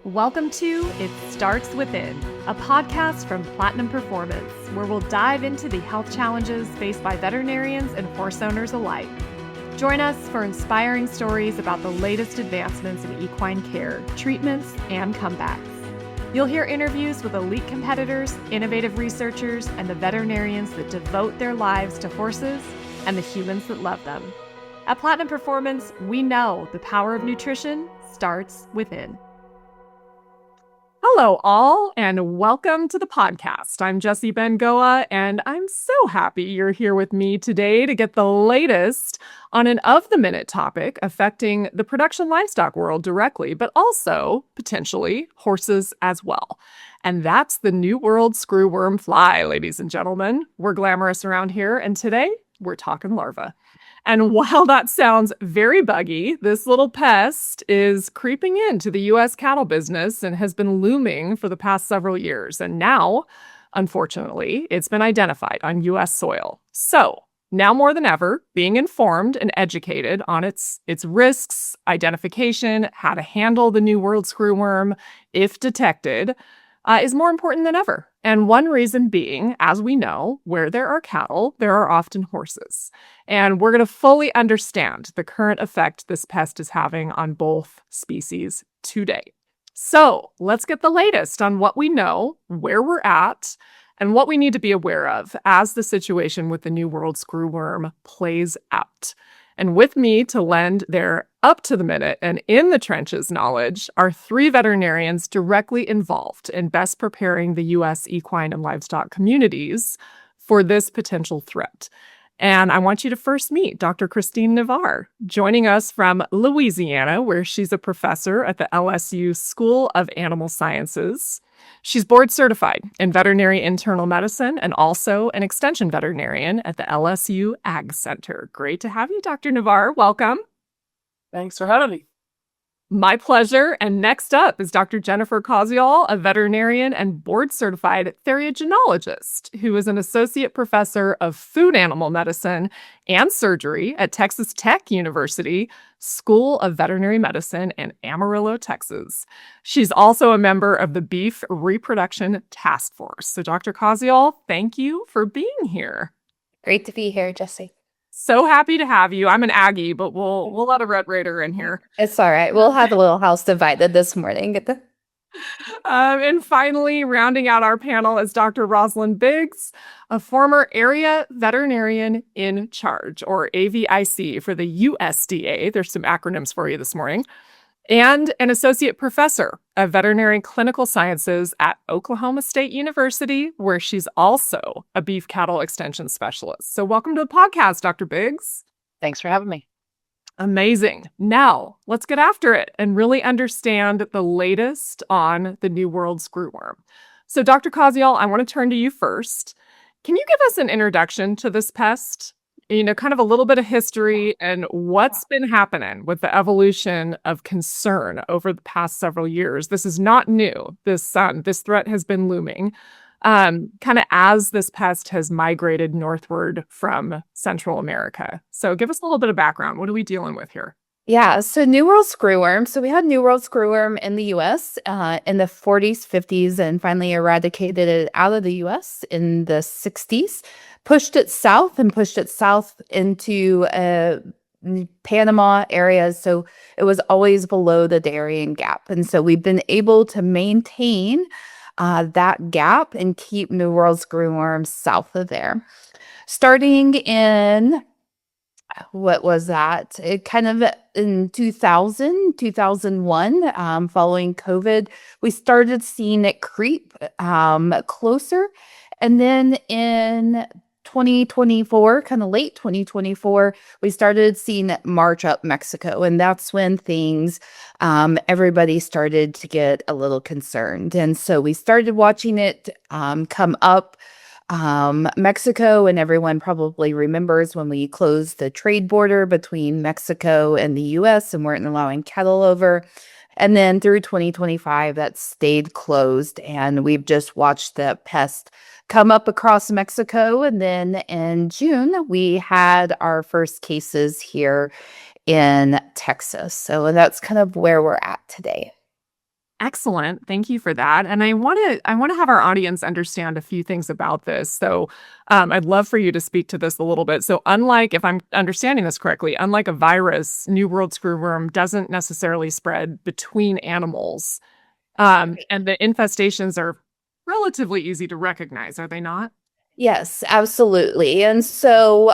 Welcome to It Starts Within, a podcast from Platinum Performance, where we'll dive into the health challenges faced by veterinarians and horse owners alike. Join us for inspiring stories about the latest advancements in equine care, treatments, and comebacks. You'll hear interviews with elite competitors, innovative researchers, and the veterinarians that devote their lives to horses and the humans that love them. At Platinum Performance, we know the power of nutrition starts within. Hello, all, and welcome to the podcast. I'm Jessie Bengoa, and I'm so happy you're here with me today to get the latest on an of-the-minute topic affecting the production livestock world directly, but also, potentially, horses as well. And that's the new World Screwworm Fly, ladies and gentlemen. We're glamorous around here, and today, we're talking larvae. And while that sounds very buggy, this little pest is creeping into the U.S. cattle business and has been looming for the past several years. And now, unfortunately, it's been identified on U.S. soil. So now more than ever, being informed and educated on its risks, identification, how to handle the new world screwworm if detected, is more important than ever. And one reason being, as we know, where there are cattle, there are often horses. And we're going to fully understand the current effect this pest is having on both species today. So let's get the latest on what we know, where we're at, and what we need to be aware of as the situation with the new world screwworm plays out. And with me to lend their up-to-the-minute and in-the-trenches knowledge are three veterinarians directly involved in best preparing the U.S. equine and livestock communities for this potential threat. And I want you to first meet Dr. Christine Navarre, joining us from Louisiana, where she's a professor at the LSU School of Animal Sciences. She's board certified in veterinary internal medicine and also an extension veterinarian at the LSU Ag Center. Great to have you, Dr. Navarre. Welcome. Thanks for having me. My pleasure. And next up is Dr. Jennifer Koziol, a veterinarian and board-certified theriogenologist, who is an associate professor of food animal medicine and surgery at Texas Tech University School of Veterinary Medicine in Amarillo, Texas. She's also a member of the Beef Reproduction Task Force. So, Dr. Koziol, thank you for being here. Great to be here, Jessie. So happy to have you. I'm an Aggie, but we'll let a Red Raider in here. It's all right. We'll have a little house divided this morning. And finally, rounding out our panel is Dr. Rosalind Biggs, a former area veterinarian in charge, or AVIC for the USDA. There's some acronyms for you this morning. And an associate professor of veterinary clinical sciences at Oklahoma State University, where she's also a beef cattle extension specialist. So welcome to the podcast, Dr. Biggs. Thanks for having me. Amazing. Now, let's get after it and really understand the latest on the new world screwworm. So, Dr. Koziol, I want to turn to you first. Can you give us an introduction to this pest? Kind of a little bit of history and what's been happening with the evolution of concern over the past several years. This is not new. This threat has been looming kind of as this pest has migrated northward from Central America. So give us a little bit of background. What are we dealing with here? Yeah, so New World Screwworm. So we had New World Screwworm in the U.S. In the 40s, 50s, and finally eradicated it out of the U.S. in the 60s. Pushed it south into Panama areas. So it was always below the Darien Gap. And so we've been able to maintain that gap and keep New World Screwworm south of there. Starting in what was that? It kind of in 2001, following COVID, we started seeing it creep closer. And then in 2024, kind of late 2024, we started seeing it march up Mexico. And that's when everybody started to get a little concerned. And so we started watching it come up Mexico, and everyone probably remembers when we closed the trade border between Mexico and the U.S. and weren't allowing cattle over. And then through 2025, that stayed closed, and we've just watched the pest come up across Mexico. And then in June, we had our first cases here in Texas. So that's kind of where we're at today. Excellent. Thank you for that. And I want to have our audience understand a few things about this. So, I'd love for you to speak to this a little bit. So, unlike, if I'm understanding this correctly, unlike a virus, New World Screwworm doesn't necessarily spread between animals. And the infestations are relatively easy to recognize, are they not? Yes, absolutely. And so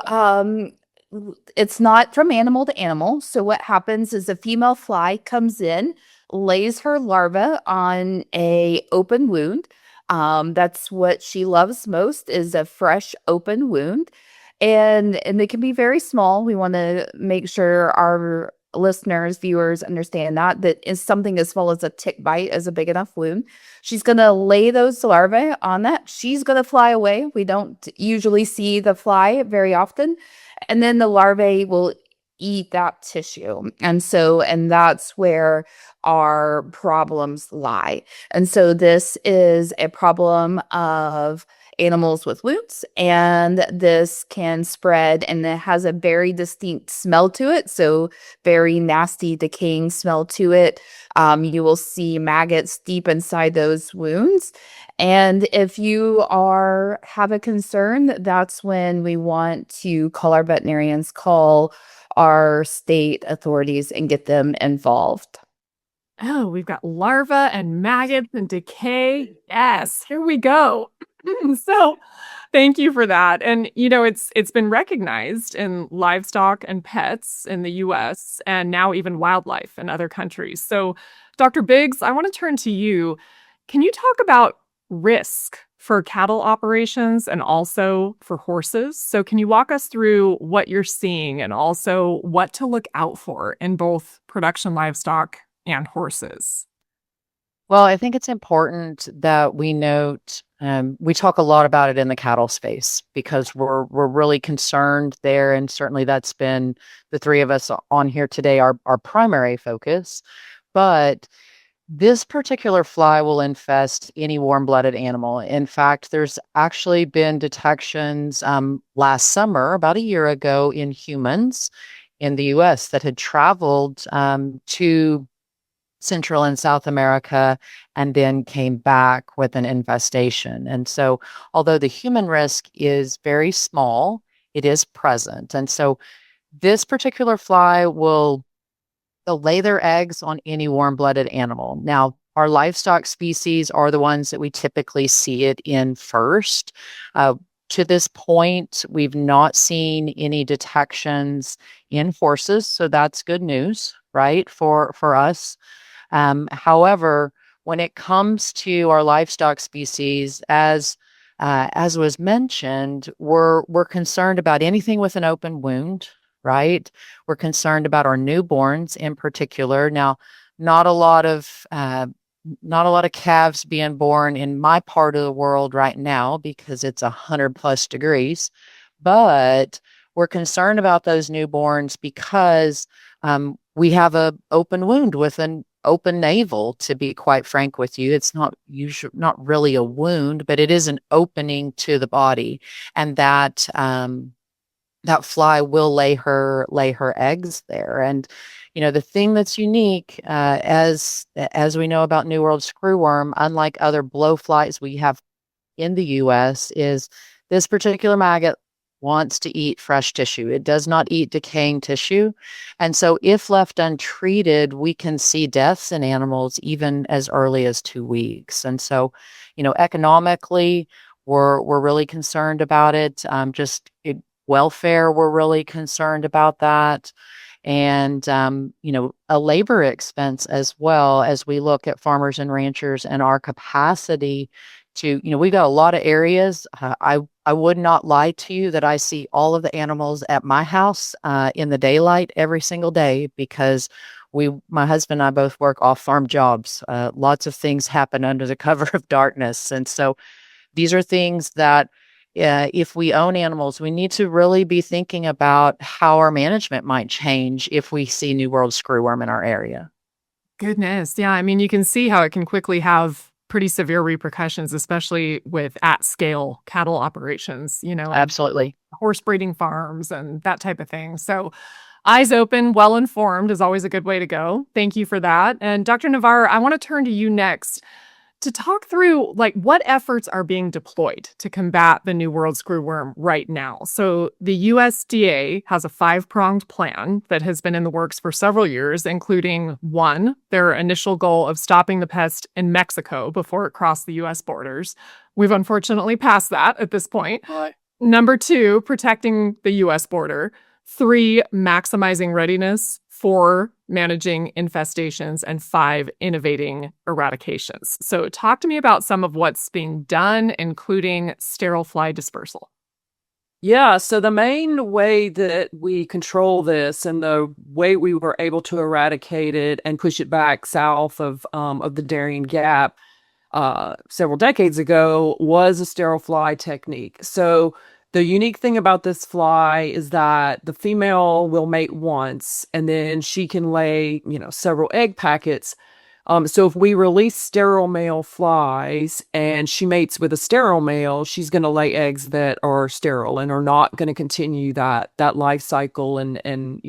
it's not from animal to animal. So what happens is a female fly comes in, lays her larva on a open wound. That's what she loves most is a fresh open wound. And they can be very small. We want to make sure our listeners, viewers understand that is something as small as a tick bite is a big enough wound. She's going to lay those larvae on that. She's going to fly away. We don't usually see the fly very often. And then the larvae will eat that tissue. And that's where our problems lie. And so this is a problem of animals with wounds, and this can spread, and it has a very distinct smell to it. So very nasty, decaying smell to it. You will see maggots deep inside those wounds. And if you have a concern, that's when we want to call our veterinarians, call our state authorities, and get them involved. Oh, we've got larvae and maggots and decay. Yes, here we go. So, thank you for that. And it's been recognized in livestock and pets in the US and now even wildlife in other countries. So, Dr. Biggs, I want to turn to you. Can you talk about risk for cattle operations and also for horses? So, can you walk us through what you're seeing and also what to look out for in both production livestock and horses? Well, I think it's important that we note we talk a lot about it in the cattle space because we're really concerned there, and certainly that's been the three of us on here today, our primary focus. But this particular fly will infest any warm-blooded animal. In fact, there's actually been detections last summer, about a year ago, in humans in the U.S. that had traveled to Central and South America and then came back with an infestation. And so, although the human risk is very small, it is present. And so, this particular fly they'll lay their eggs on any warm-blooded animal. Now, our livestock species are the ones that we typically see it in first. To this point, we've not seen any detections in horses, so that's good news, right, for us. However, when it comes to our livestock species, as was mentioned, we're concerned about anything with an open wound, right? We're concerned about our newborns in particular. Now, not a lot of not a lot of calves being born in my part of the world right now because it's 100+ degrees, but we're concerned about those newborns because we have a open wound with an open navel, to be quite frank with you. It's not really a wound, but it is an opening to the body. And that fly will lay her eggs there. And the thing that's unique, as we know about New World Screwworm, unlike other blowflies we have in the U.S., is this particular maggot wants to eat fresh tissue. It does not eat decaying tissue. And so if left untreated, we can see deaths in animals even as early as 2 weeks. And so, economically, we're really concerned about it. Welfare, we're really concerned about that. And, a labor expense as well, as we look at farmers and ranchers and our capacity to, we've got a lot of areas. I would not lie to you that I see all of the animals at my house in the daylight every single day because my husband and I both work off-farm jobs. Lots of things happen under the cover of darkness. And so these are things that if we own animals, we need to really be thinking about how our management might change if we see New World Screwworm in our area. Goodness. Yeah. I mean, you can see how it can quickly have pretty severe repercussions, especially with at scale cattle operations, and Absolutely. horse breeding farms and that type of thing. So, eyes open, well informed is always a good way to go. Thank you for that. And Dr. Navarre, I want to turn to you next to talk through like what efforts are being deployed to combat the New World Screwworm right now. So the USDA has a 5-pronged plan that has been in the works for several years, including one, their initial goal of stopping the pest in Mexico before it crossed the US borders. We've unfortunately passed that at this point. Right. Number 2, protecting the US border. 3, maximizing readiness. 4, managing infestations. And 5, innovating eradications. So talk to me about some of what's being done, including sterile fly dispersal. Yeah, so the main way that we control this and the way we were able to eradicate it and push it back south of the Darien Gap several decades ago was a sterile fly technique. So the unique thing about this fly is that the female will mate once and then she can lay, several egg packets. So if we release sterile male flies and she mates with a sterile male, she's going to lay eggs that are sterile and are not going to continue that life cycle and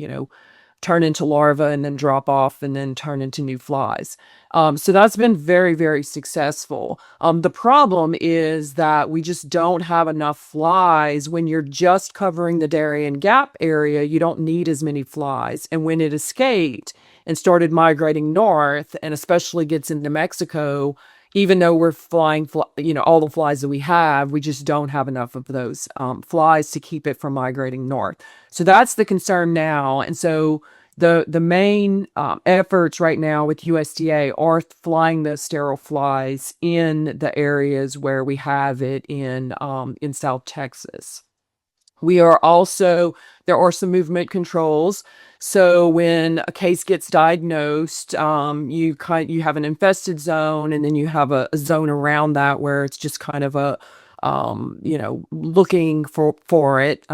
turn into larvae and then drop off and then turn into new flies. So that's been very, very successful. The problem is that we just don't have enough flies. When you're just covering the Darien Gap area, you don't need as many flies. And when it escaped and started migrating north, and especially gets into Mexico, even though we're flying, all the flies that we have, we just don't have enough of those flies to keep it from migrating north. So that's the concern now. And so the main efforts right now with USDA are flying the sterile flies in the areas where we have it in South Texas. We are also, there are some movement controls. So when a case gets diagnosed, you have an infested zone, and then you have a zone around that where it's just kind of a, looking for it.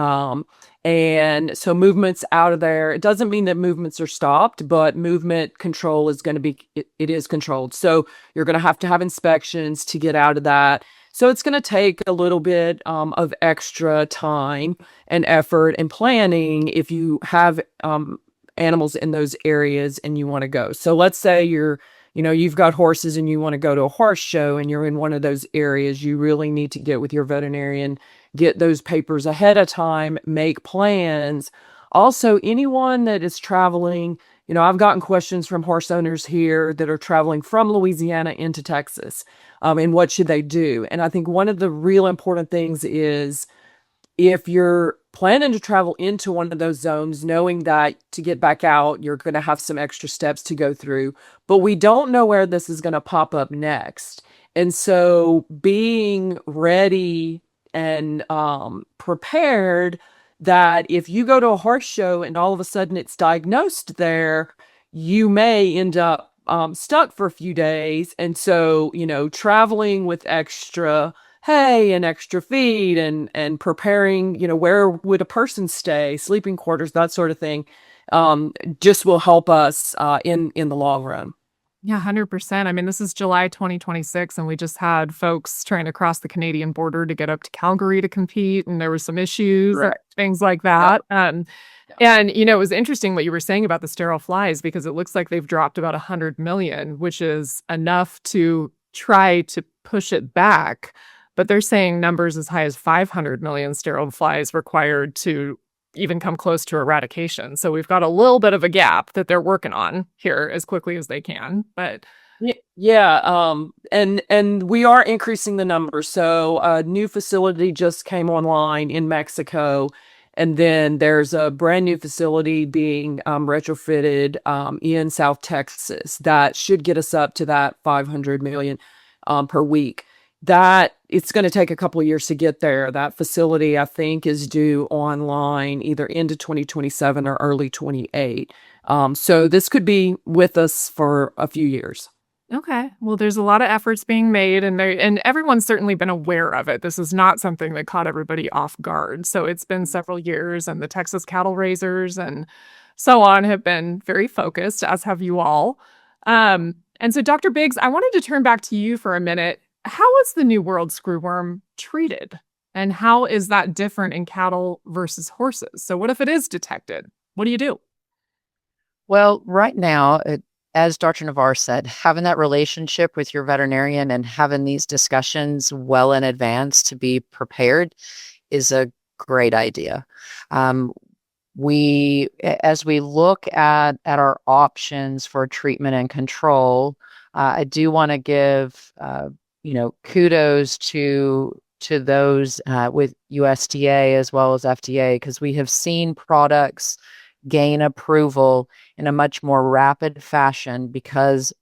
And so movements out of there, it doesn't mean that movements are stopped, but movement control is going to be, it is controlled. So you're going to have inspections to get out of that. So it's going to take a little bit of extra time and effort and planning if you have animals in those areas and you want to go. So let's say you've got horses and you want to go to a horse show and you're in one of those areas. You really need to get with your veterinarian, get those papers ahead of time, make plans. Also, anyone that is traveling, I've gotten questions from horse owners here that are traveling from Louisiana into Texas. And what should they do? And I think one of the real important things is if you're planning to travel into one of those zones, knowing that to get back out, you're going to have some extra steps to go through, but we don't know where this is going to pop up next. And so being ready and prepared that if you go to a horse show and all of a sudden it's diagnosed there, you may end up stuck for a few days. And so, traveling with extra hay and extra feed and preparing, where would a person stay, sleeping quarters, that sort of thing, just will help us in the long run. Yeah, 100%. I mean, this is July 2026, and we just had folks trying to cross the Canadian border to get up to Calgary to compete, and there were some issues, and things like that. And, it was interesting what you were saying about the sterile flies, because it looks like they've dropped about 100 million, which is enough to try to push it back. But they're saying numbers as high as 500 million sterile flies required to even come close to eradication. So we've got a little bit of a gap that they're working on here as quickly as they can. But yeah, and we are increasing the numbers. So a new facility just came online in Mexico, and then there's a brand new facility being retrofitted in South Texas that should get us up to that 500 million per week. That it's going to take a couple of years to get there. That facility, I think, is due online either into 2027 or early 28. So this could be with us for a few years. okay, well, there's a lot of efforts being made, and everyone's certainly been aware of it. This is not something that caught everybody off guard. So it's been several years, and the Texas cattle raisers and so on have been very focused, as have you all. And so, Dr. Biggs, I wanted to turn back to you for a minute. How is the New World screwworm treated? And how is that different in cattle versus horses? So what if it is detected? What do you do? Well, right now, as Dr. Navarre said, having that relationship with your veterinarian and having these discussions well in advance to be prepared is a great idea. Um, as we look at our options for treatment and control, I do want to give kudos to those with USDA as well as FDA, because we have seen products gain approval in a much more rapid fashion because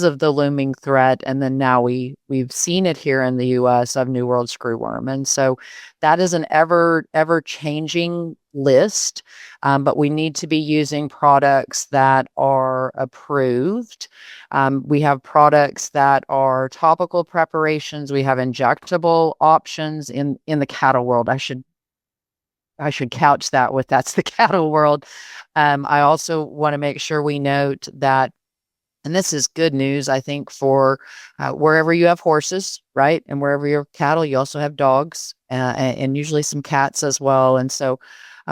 of the looming threat. And then now we've seen it here in the US of New World Screwworm. And so that is an ever changing list. But we need to be using products that are approved. We have products that are topical preparations. We have injectable options in the cattle world. I should couch that with that's the cattle world. I also want to make sure we note that, and this is good news, I think, for wherever you have horses, right? And wherever you have cattle, you also have dogs and usually some cats as well. And so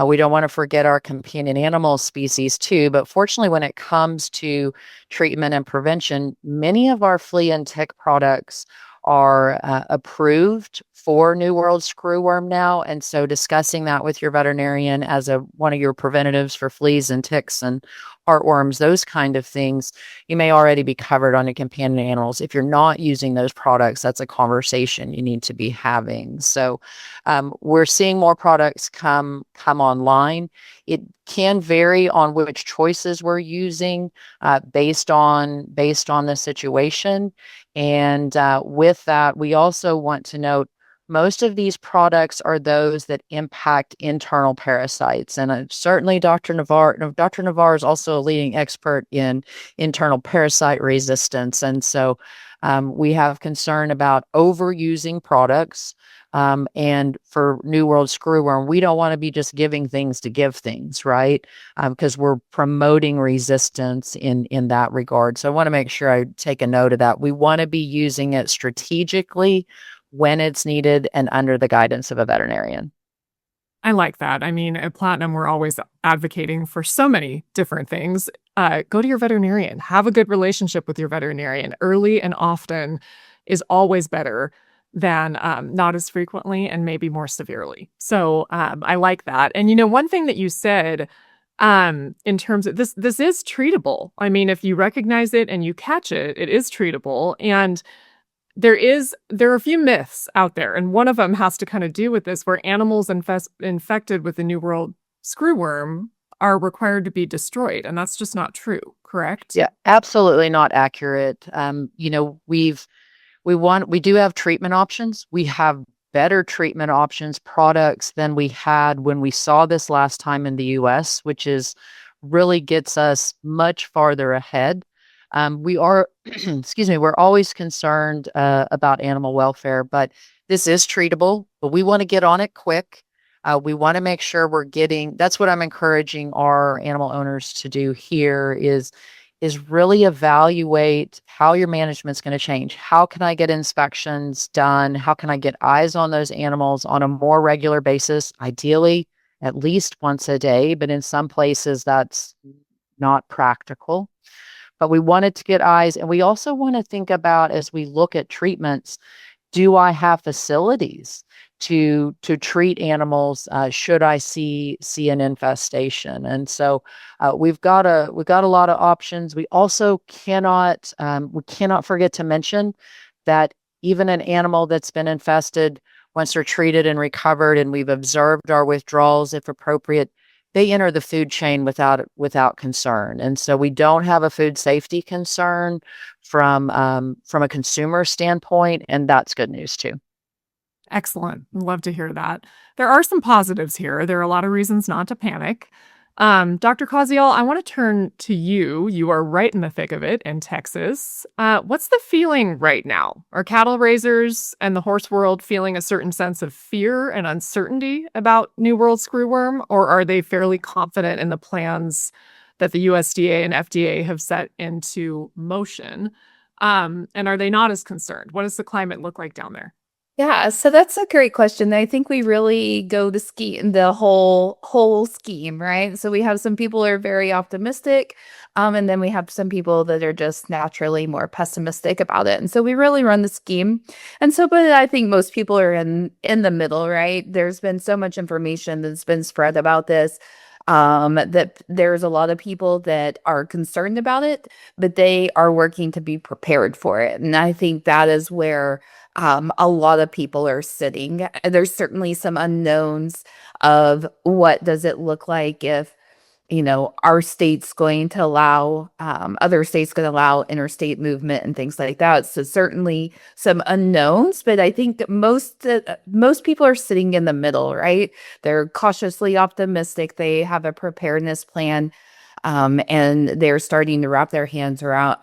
we don't want to forget our companion animal species too. But fortunately, when it comes to treatment and prevention, many of our flea and tick products are approved for New World Screwworm now. And so discussing that with your veterinarian as one of your preventatives for fleas and ticks and heartworms, those kind of things, you may already be covered on your companion animals. If you're not using those products, that's a conversation you need to be having. So we're seeing more products come online. It can vary on which choices we're using based on the situation. And with that, we also want to note most of these products are those that impact internal parasites. And certainly Dr. Navarre is also a leading expert in internal parasite resistance. And so we have concern about overusing products. And for New World Screwworm, we don't want to be just giving things to give things, right? Because we're promoting resistance in that regard. So I want to make sure I take a note of that. We want to be using it strategically when it's needed and under the guidance of a veterinarian. I like that. I mean, at Platinum, we're always advocating for so many different things. Go to your veterinarian. Have a good relationship with your veterinarian. Early and often is always better than not as frequently and maybe more severely. So I like that. And, one thing that you said in terms of this is treatable. I mean, if you recognize it and you catch it, it is treatable. And there are a few myths out there, and one of them has to kind of do with this, where animals infected with the New World Screwworm are required to be destroyed, and that's just not true, correct? Yeah, absolutely not accurate. We do have treatment options. We have better treatment options, products than we had when we saw this last time in the US, which is really gets us much farther ahead. We are, excuse me, we're always concerned about animal welfare, but this is treatable, but we want to get on it quick. We want to make sure that's what I'm encouraging our animal owners to do here is really evaluate how your management's going to change. How can I get inspections done? How can I get eyes on those animals on a more regular basis? Ideally, at least once a day, but in some places that's not practical. But we wanted to get eyes, and we also want to think about, as we look at treatments, do I have facilities to treat animals should I see an infestation? And so we've got a lot of options. We also cannot forget to mention that even an animal that's been infested, once they're treated and recovered, and we've observed our withdrawals if appropriate, they enter the food chain without concern. And so we don't have a food safety concern from a consumer standpoint, and that's good news too. Excellent. Love to hear that. There are some positives here. There are a lot of reasons not to panic. Dr. Caziel, I want to turn to you. You are right in the thick of it in Texas. What's the feeling right now? Are cattle raisers and the horse world feeling a certain sense of fear and uncertainty about New World Screwworm, or are they fairly confident in the plans that the USDA and FDA have set into motion? And are they not as concerned? What does the climate look like down there? Yeah, so that's a great question. I think we really go to scheme the whole scheme, right? So we have some people who are very optimistic, and then we have some people that are just naturally more pessimistic about it. And so we really run the scheme. And so, but I think most people are in the middle, right? There's been so much information that's been spread about this, that there's a lot of people that are concerned about it, but they are working to be prepared for it. And I think that is where a lot of people are sitting. There's certainly some unknowns of what does it look like if, our state's going to allow, other states going to allow interstate movement and things like that. So certainly some unknowns, but I think most people are sitting in the middle, right? They're cautiously optimistic. They have a preparedness plan, and they're starting to wrap their hands around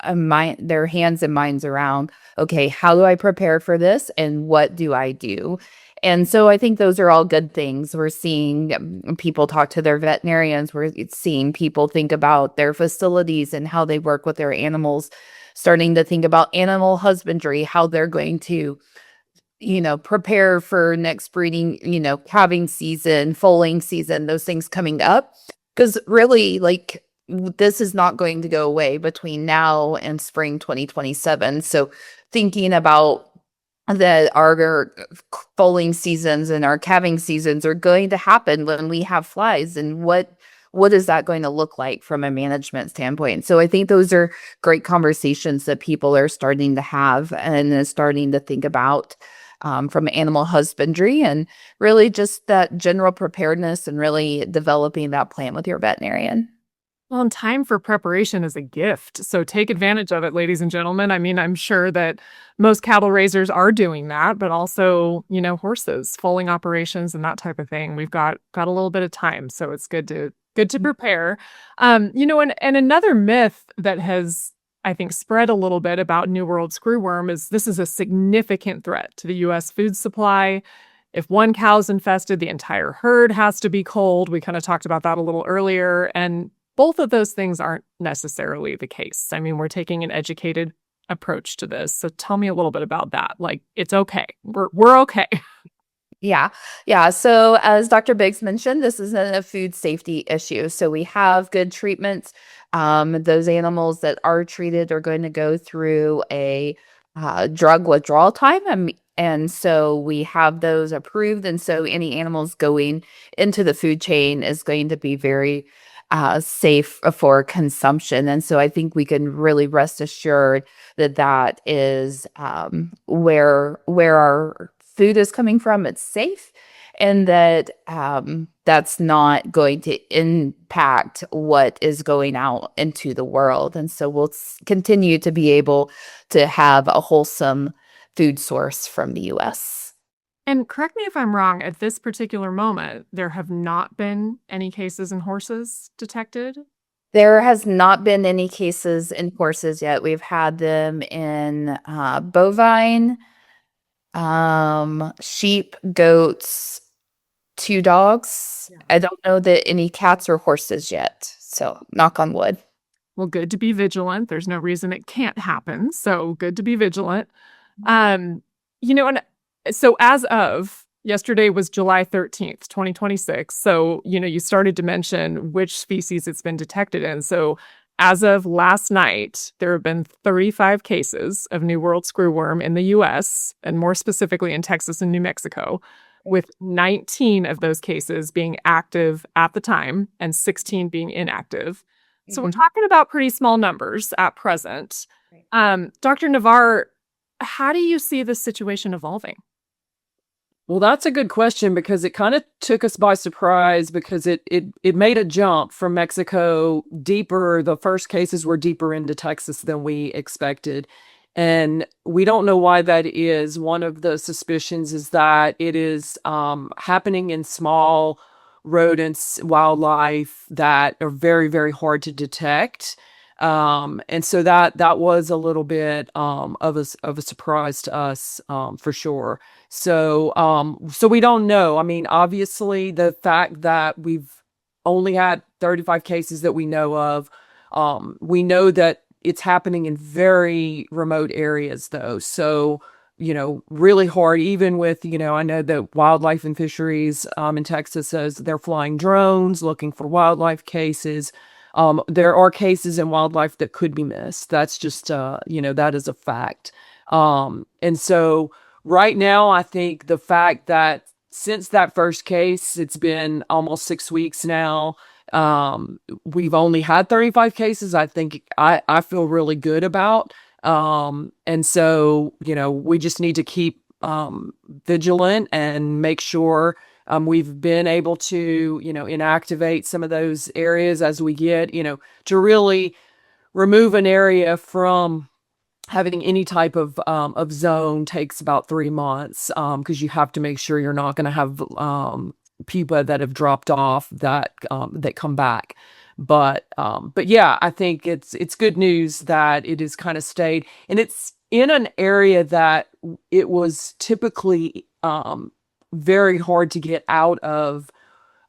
their hands and minds around, okay, how do I prepare for this and what do I do? And so I think those are all good things. We're seeing people talk to their veterinarians. We're seeing people think about their facilities and how they work with their animals, starting to think about animal husbandry, how they're going to, prepare for next breeding, calving season, foaling season, those things coming up. Because really, like, this is not going to go away between now and spring 2027. So thinking about that our foaling seasons and our calving seasons are going to happen when we have flies, and what is that going to look like from a management standpoint? So I think those are great conversations that people are starting to have and is starting to think about, from animal husbandry, and really just that general preparedness and really developing that plan with your veterinarian. Well, and time for preparation is a gift. So take advantage of it, ladies and gentlemen. I mean, I'm sure that most cattle raisers are doing that, but also, horses, foaling operations and that type of thing. We've got a little bit of time, so it's good to prepare. And another myth that has, I think, spread a little bit about New World screwworm is this is a significant threat to the US food supply. If one cow's infested, the entire herd has to be culled. We kind of talked about that a little earlier. And both of those things aren't necessarily the case. I mean, we're taking an educated approach to this. So tell me a little bit about that. Like, it's okay. We're okay. Yeah. Yeah. So as Dr. Biggs mentioned, this is a food safety issue. So we have good treatments. Those animals that are treated are going to go through a drug withdrawal time. And so we have those approved. And so any animals going into the food chain is going to be very safe for consumption. And so I think we can really rest assured that that is, where our food is coming from. It's safe, and that, that's not going to impact what is going out into the world. And so we'll continue to be able to have a wholesome food source from the U.S. And correct me if I'm wrong, at this particular moment, there have not been any cases in horses detected. There has not been any cases in horses yet. We've had them in bovine, sheep, goats, 2 dogs. Yeah. I don't know that any cats or horses yet. So knock on wood. Well, good to be vigilant. There's no reason it can't happen. So good to be vigilant. And so as of yesterday was July 13th, 2026. So, you started to mention which species it's been detected in. So as of last night, there have been 35 cases of New World screwworm in the US, and more specifically in Texas and New Mexico, with 19 of those cases being active at the time and 16 being inactive. So we're talking about pretty small numbers at present. Dr. Navar, how do you see this situation evolving? Well, that's a good question because it kind of took us by surprise because it made a jump from Mexico deeper. The first cases were deeper into Texas than we expected. And we don't know why that is. One of the suspicions is that it is happening in small rodents, wildlife that are very, very hard to detect. And so that was a little bit of a surprise to us, for sure. So we don't know. I mean, obviously, the fact that we've only had 35 cases that we know of, we know that it's happening in very remote areas, though. So really hard, even with, I know that Wildlife and Fisheries in Texas says they're flying drones looking for wildlife cases. There are cases in wildlife that could be missed. That's just, that is a fact. And so right now, I think the fact that since that first case, it's been almost 6 weeks now. We've only had 35 cases. I think I feel really good about. And so, we just need to keep vigilant and make sure we've been able to, inactivate some of those areas as we get, to really remove an area from having any type of zone takes about 3 months, because you have to make sure you're not going to have pupa that have dropped off that come back. But yeah, I think it's good news that it has kind of stayed, and it's in an area that it was typically very hard to get out of.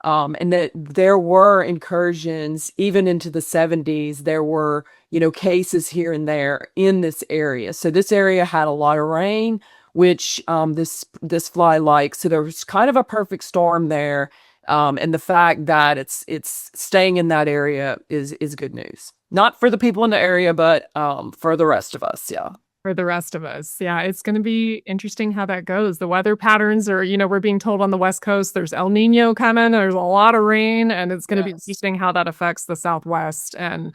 And that there were incursions even into the 70s. There were, cases here and there in this area. So this area had a lot of rain, which this fly likes. So there was kind of a perfect storm there. And the fact that it's staying in that area is good news. Not for the people in the area, but for the rest of us. Yeah. For the rest of us. Yeah, it's going to be interesting how that goes. The weather patterns are, we're being told on the West Coast there's El Nino coming, there's a lot of rain, and it's going to be interesting how that affects the Southwest, and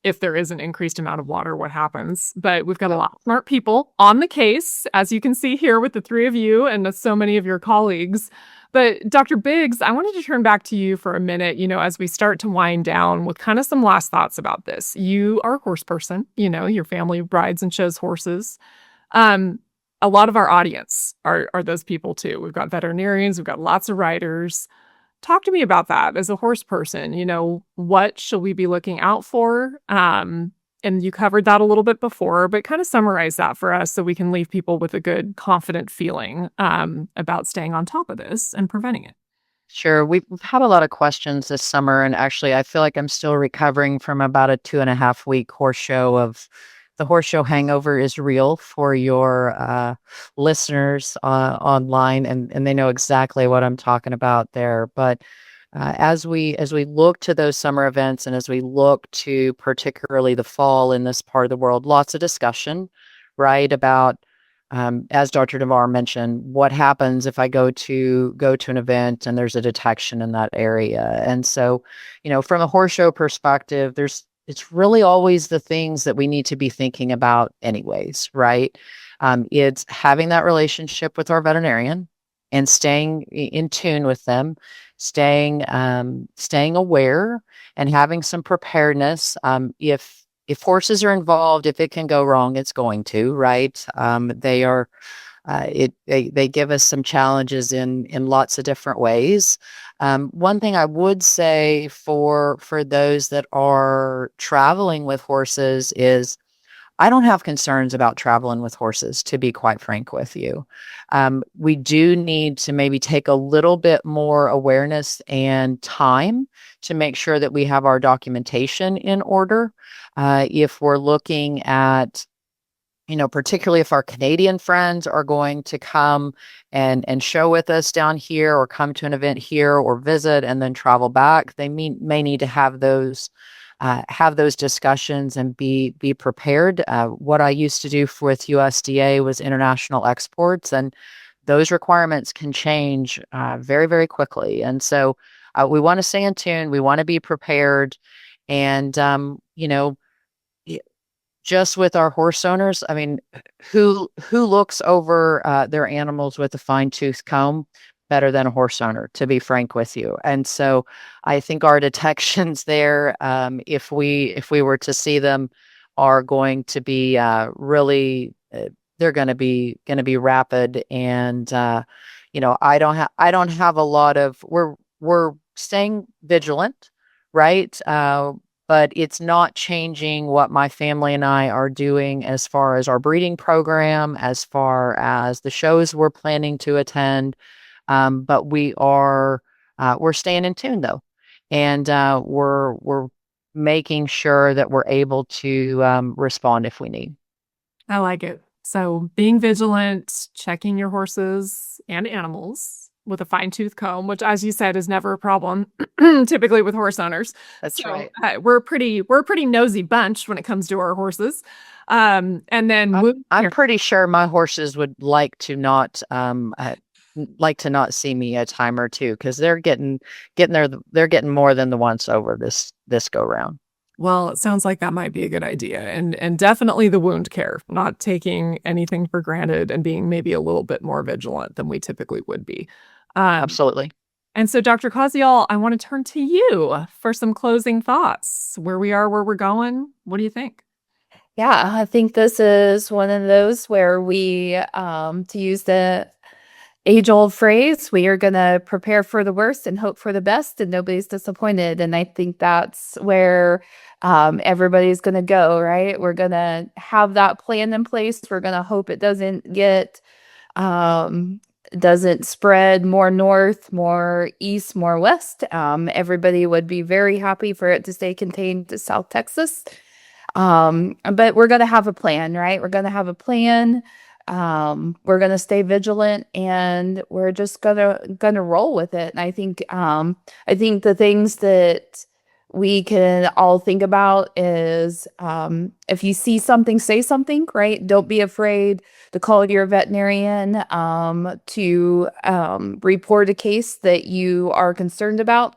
if there is an increased amount of water, what happens. But we've got a lot of smart people on the case, as you can see here with the three of you and so many of your colleagues. But Dr. Biggs, I wanted to turn back to you for a minute, as we start to wind down with kind of some last thoughts about this. You are a horse person, your family rides and shows horses. A lot of our audience are those people too. We've got veterinarians, we've got lots of riders. Talk to me about that as a horse person. What should we be looking out for? And you covered that a little bit before, but kind of summarize that for us so we can leave people with a good, confident feeling about staying on top of this and preventing it. Sure. We've had a lot of questions this summer, and actually, I feel like I'm still recovering from about a 2.5 week horse show. Of the horse show hangover is real for your listeners online, and they know exactly what I'm talking about there. But as we look to those summer events, and as we look to particularly the fall in this part of the world, lots of discussion, right, about as Dr. Navarre mentioned, what happens if I go to an event and there's a detection in that area. And so, from a horse show perspective, it's really always the things that we need to be thinking about anyways, right? It's having that relationship with our veterinarian and staying in tune with them, staying aware and having some preparedness. If horses are involved, if it can go wrong, it's going to, right? They are, they give us some challenges in lots of different ways. One thing I would say for those that are traveling with horses is, I don't have concerns about traveling with horses, to be quite frank with you. We do need to maybe take a little bit more awareness and time to make sure that we have our documentation in order. If we're looking at, particularly if our Canadian friends are going to come and show with us down here, or come to an event here, or visit and then travel back, they may need to have those discussions and be prepared. What I used to do with USDA was international exports, and those requirements can change very, very quickly. And so we want to stay in tune. We want to be prepared. And, just with our horse owners, I mean, who looks over their animals with a fine-tooth comb better than a horse owner, to be frank with you? And so I think our detections there, if we were to see them, are going to be really, they're going to be rapid. And I don't have a lot of, we're staying vigilant, right? But it's not changing what my family and I are doing as far as our breeding program, as far as the shows we're planning to attend. But we're staying in tune though, and we're making sure that we're able to respond if we need. I like it. So being vigilant, checking your horses and animals with a fine-tooth comb, which, as you said, is never a problem, typically with horse owners. That's So right. we're a pretty nosy bunch when it comes to our horses. And then I'm pretty sure my horses would like to not see me a time or two because they're getting more than the once over this go round. Well, it sounds like that might be a good idea. And definitely the wound care, not taking anything for granted and being maybe a little bit more vigilant than we typically would be. Absolutely. And so, Dr. Kazial, I want to turn to you for some closing thoughts. Where we are, where we're going. What do you think? Yeah, I think this is one of those where we, to use the age-old phrase, we are going to prepare for the worst and hope for the best, and nobody's disappointed. And I think that's where everybody's going to go, right? We're going to have that plan in place. We're going to hope it doesn't spread more north, more east, more west. Everybody would be very happy for it to stay contained to South Texas. But we're going to have a plan, right? We're going to have a plan. We're going to stay vigilant, and we're just gonna roll with it. And I think the things that we can all think about is, if you see something, say something, right? Don't be afraid to call your veterinarian, to report a case that you are concerned about.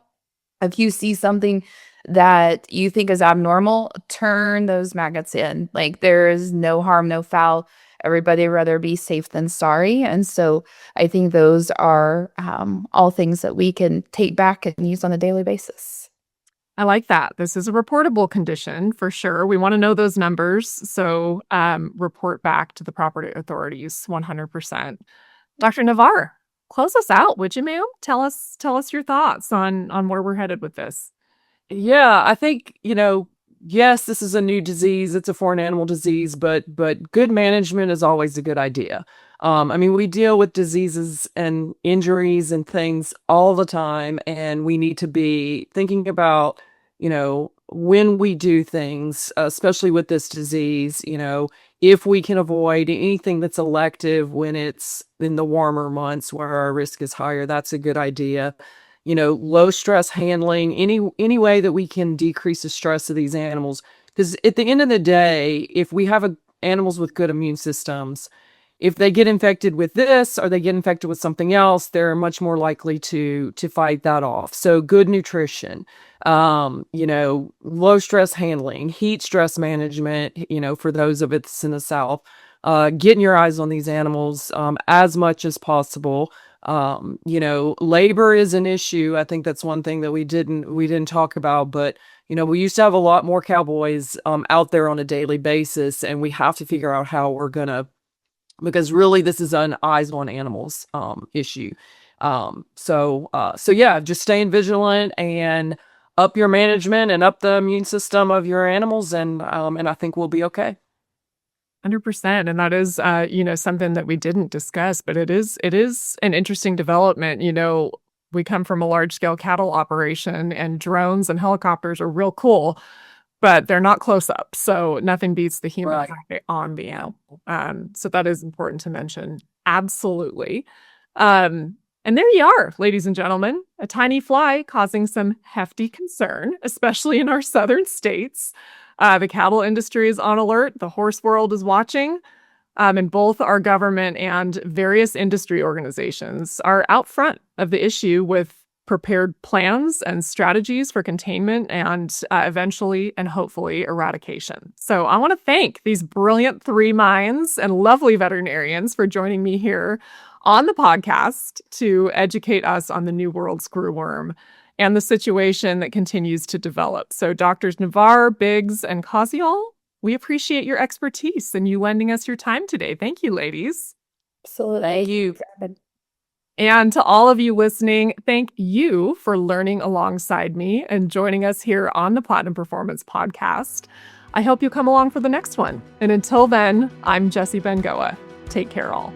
If you see something that you think is abnormal, turn those maggots in. Like, there is no harm, no foul. Everybody rather be safe than sorry. And so I think those are all things that we can take back and use on a daily basis. I like that. This is a reportable condition for sure. We want to know those numbers. So report back to the property authorities 100%. Dr. Navarre, close us out, would you, ma'am? Tell us your thoughts on where we're headed with this. Yeah, I think, yes, this is a new disease. It's a foreign animal disease, but good management is always a good idea. We deal with diseases and injuries and things all the time, and we need to be thinking about, when we do things, especially with this disease, if we can avoid anything that's elective when it's in the warmer months where our risk is higher, that's a good idea. Low stress handling, any way that we can decrease the stress of these animals. Because at the end of the day, if we have animals with good immune systems, if they get infected with this or they get infected with something else, they're much more likely to fight that off. So good nutrition, low stress handling, heat stress management, for those of us in the South, getting your eyes on these animals as much as possible. Labor is an issue. I think that's one thing that we didn't talk about, but we used to have a lot more cowboys out there on a daily basis, and we have to figure out how we're gonna, because really this is an eyes on animals issue. So yeah, just staying vigilant and up your management and up the immune system of your animals, and I think we'll be okay. 100%. And that is, something that we didn't discuss, but it is an interesting development. We come from a large scale cattle operation, and drones and helicopters are real cool, but they're not close up. So nothing beats the human eye on the animal. So that is important to mention. Absolutely. And there you are, ladies and gentlemen, a tiny fly causing some hefty concern, especially in our southern states. The cattle industry is on alert. The horse world is watching. And both our government and various industry organizations are out front of the issue with prepared plans and strategies for containment and eventually and hopefully eradication. So I want to thank these brilliant three minds and lovely veterinarians for joining me here on the podcast to educate us on the new world screwworm and the situation that continues to develop. So Drs. Navarre, Biggs, and Kazial, we appreciate your expertise and you lending us your time today. Thank you, ladies. Absolutely. Thank you. And to all of you listening, thank you for learning alongside me and joining us here on the Platinum Performance Podcast. I hope you come along for the next one. And until then, I'm Jessie Bengoa. Take care, all.